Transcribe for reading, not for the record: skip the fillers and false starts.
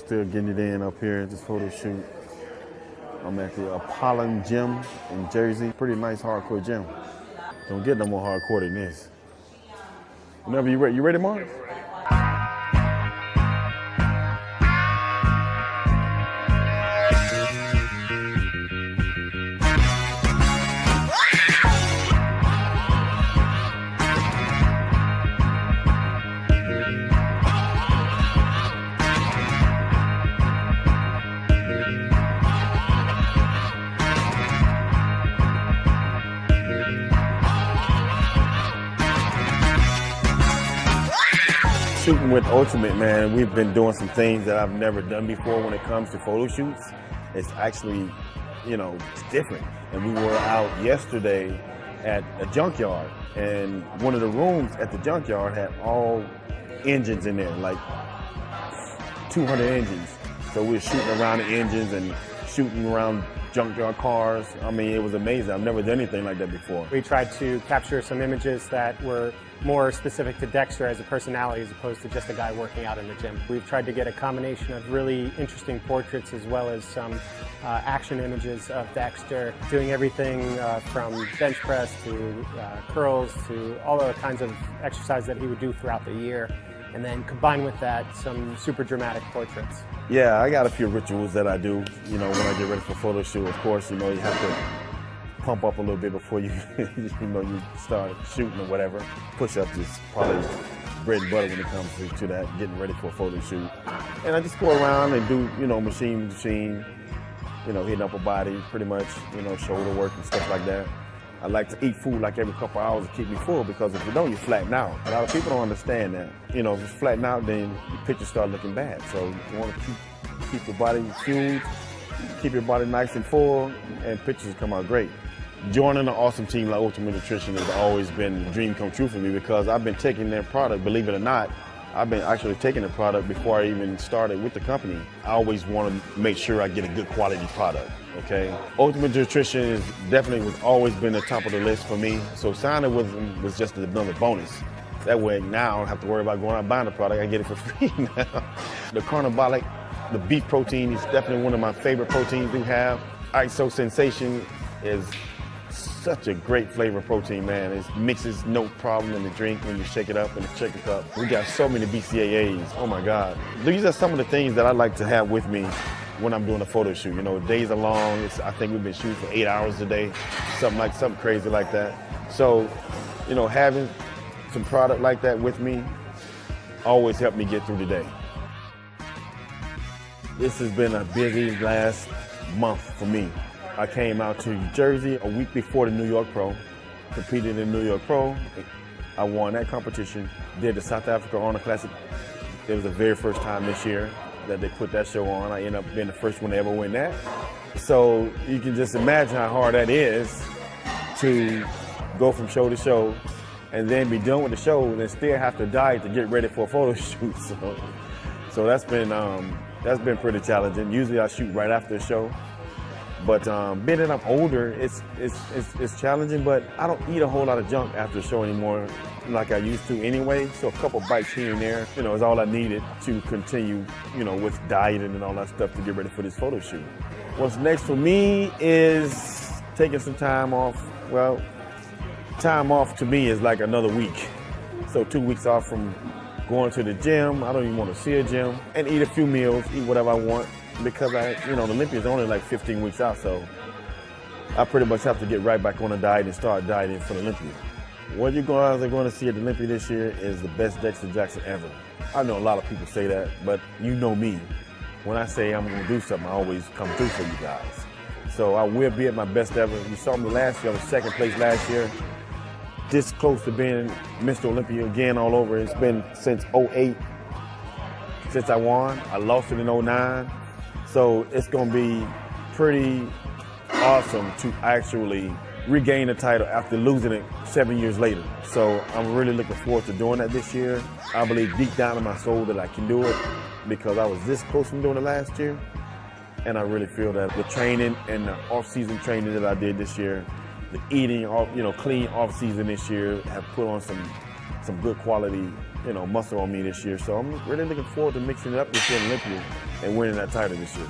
still getting it in up here at this photo shoot. I'm at the Apollo Gym in Jersey. Pretty nice hardcore gym. Don't get no more hardcore than this. Whenever you're ready. You ready, Mark? Shooting with Ultimate, man, we've been doing some things that I've never done before when it comes to photo shoots. It's actually, it's different. And we were out yesterday at a junkyard, and one of the rooms at the junkyard had all engines in there, like 200 engines. So we were shooting around the engines and shooting around junkyard cars. I mean, it was amazing. I've never done anything like that before. We tried to capture some images that were more specific to Dexter as a personality as opposed to just a guy working out in the gym. We've tried to get a combination of really interesting portraits as well as some action images of Dexter, doing everything from bench press to curls to all the kinds of exercises that he would do throughout the year. And then combine with that some super dramatic portraits. Yeah, I got a few rituals that I do, when I get ready for a photo shoot. Of course, you have to pump up a little bit before you, you start shooting or whatever. Push-ups is probably bread and butter when it comes to that, getting ready for a photo shoot. And I just go around and do, machine, hitting upper body, pretty much, shoulder work and stuff like that. I like to eat food like every couple hours to keep me full, because if you don't, you flatten out. A lot of people don't understand that. If you flatten out, then your pictures start looking bad. So you want to keep your body fueled, keep your body nice and full, and pictures come out great. Joining an awesome team like Ultimate Nutrition has always been a dream come true for me, because I've been taking their product, believe it or not. I've been actually taking the product before I even started with the company. I always want to make sure I get a good quality product, okay? Ultimate Nutrition is definitely always been the top of the list for me, so signing with them was just another bonus. That way now I don't have to worry about going out and buying the product, I get it for free now. The Carnivalic, the beef protein, is definitely one of my favorite proteins we have. ISO Sensation is such a great flavor protein, man. It mixes no problem in the drink when you shake it up in the shaker cup. We got so many BCAAs, oh my God. These are some of the things that I like to have with me when I'm doing a photo shoot. Days are long. I think we've been shooting for 8 hours a day, something crazy like that. So, having some product like that with me always helped me get through the day. This has been a busy last month for me. I came out to Jersey a week before the New York Pro, competed in the New York Pro. I won that competition, did the South Africa Honor Classic. It was the very first time this year that they put that show on. I ended up being the first one to ever win that. So you can just imagine how hard that is to go from show to show and then be done with the show and then still have to diet to get ready for a photo shoot. So that's been pretty challenging. Usually I shoot right after the show. But being that I'm older, it's challenging, but I don't eat a whole lot of junk after the show anymore like I used to anyway. So a couple bites here and there, is all I needed to continue, with dieting and all that stuff to get ready for this photo shoot. What's next for me is taking some time off. Well, time off to me is like another week. So 2 weeks off from going to the gym. I don't even want to see a gym, and eat a few meals, eat whatever I want. Because the Olympia's only like 15 weeks out, so I pretty much have to get right back on the diet and start dieting for the Olympia. What you guys are going to see at the Olympia this year is the best Dexter Jackson ever. I know a lot of people say that, but you know me. When I say I'm going to do something, I always come through for you guys. So I will be at my best ever. You saw me last year, I was second place last year. This close to being Mr. Olympia again all over. It's been since 2008 since I won. I lost it in 2009. So it's going to be pretty awesome to actually regain the title after losing it 7 years later. So I'm really looking forward to doing that this year. I believe deep down in my soul that I can do it because I was this close from doing it last year. And I really feel that the training and the off-season training that I did this year, the eating, clean off-season this year have put on some some good quality, muscle on me this year. So I'm really looking forward to mixing it up this year in Olympia and winning that title this year.